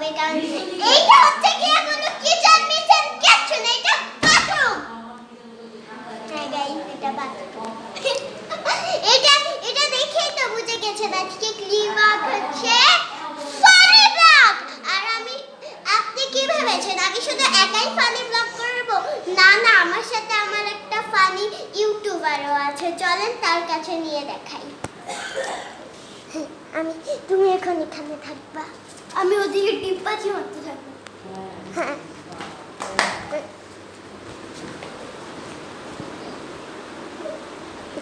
হবে কারণ এইটা হচ্ছে কি কোনো কিচেন মিচেন কিছু না, এটা বাথরুম। হ্যাঁ গাইস, এটা বাথরুম। এটা দেখেই তো বুঝে গেছেন আজকে ক্লিনআপ হচ্ছে ফানি ব্লগ। আর আপনি কি ভেবেছেন আমি শুধু একাই ফানি ব্লগ করব? না না, আমার সাথে আমার একটা ফানি ইউটিউবারও আছে, চলেন তার কাছে নিয়ে দেখাই। তুমি এখন এখানে থাকবা, আমি ওদিকে টিপ্পাচি মারতে থাকবো। হ্যাঁ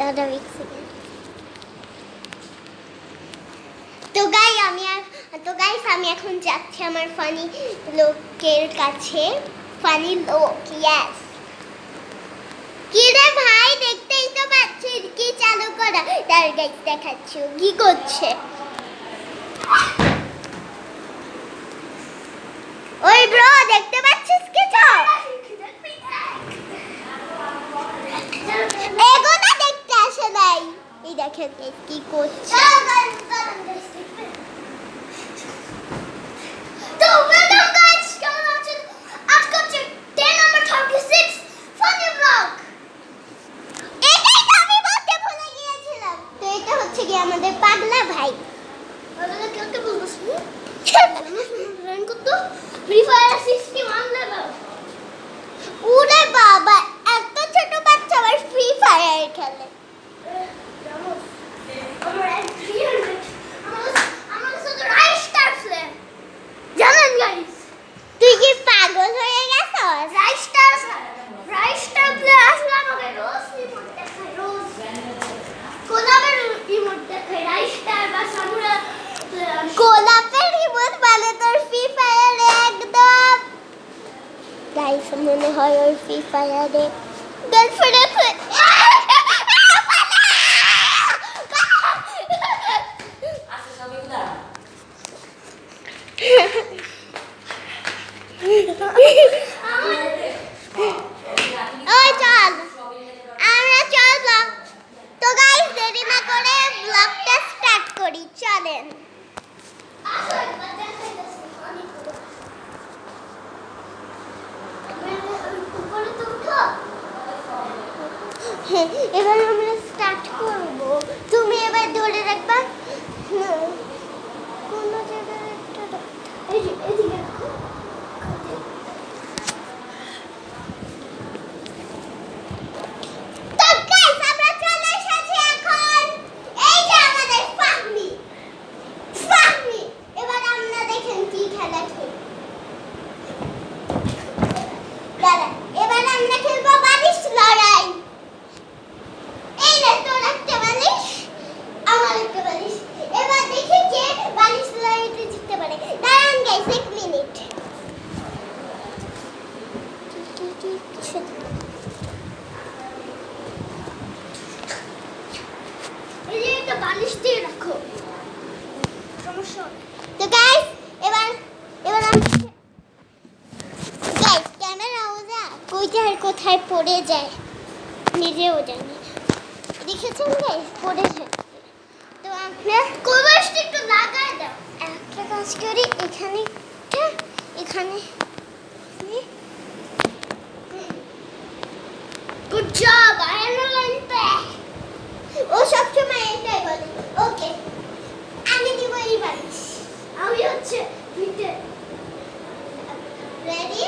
দাদা আমি এখন যাচ্ছি আমার ফানি লোকের কাছে। ফানি লোক, ইয়েস। কি রে ভাই, দেখতেই তো পাচ্ছিস কি চালু করা। তার গাইস দেখাচ্ছি কি করছে। ওই ব্রো, দেখতে পাচ্ছিস কিছু? এগোনা দেখতে আসে নাই। এই দেখেন কি করছে। আমাদের পাগলা ভাই ফ্রি ফায়ার 61 লেভেল। ওরে বাবা, এত ছোট বাচ্চা আবার ফ্রি ফায়ার খেলে। তুই কি পাগল হয়ে গেছস? রাইস্টার প্লে আসলে আমাকে রোজ রিমোট দেখায়, রোজ গোলাপের রিমোট দেখায়। রাইস্টার বা সামুরা গোলাপের রিমোট মানে তোর ফ্রি ফায়ারে একদম গাইস মনে হয় ওই ফ্রি ফায়ারে গার্লফ্রেন্ড আছে। ওই চল আমরা চললাম তো গাইস, দেরি না করে ব্লগটা স্টার্ট করি, চলেন। এবার আমরা স্টার্ট করব, তুমি এবার ধরে রাখবা কোন জায়গায় একটা এদিকে রাখো। এবার আমরা খেলবো বালিশ লড়াই। এই নে তোর একটা বালিশ, আমার একটা বালিশ। এবার দেখি কে বালিশ লড়াইতে জিততে পারে। দাঁড়ান গাইস, 1 মিনিট। এই যে একটা বালিশ দিয়ে রাখো, সমস্যা। তো গাইস এবার কোথায় পড়ে যায় নিজেও জানি, দেখেছেন গাইস পড়ে যায়। তো আপনার কোভারটা একটু লাগায় দাও। একটা কাজ করি, এখানে গুড জব। আই এম লাইনতে ও সবসময় এটাই বলে। ওকে, আমি দিব এই বালিশ, আমি হচ্ছে রেডি।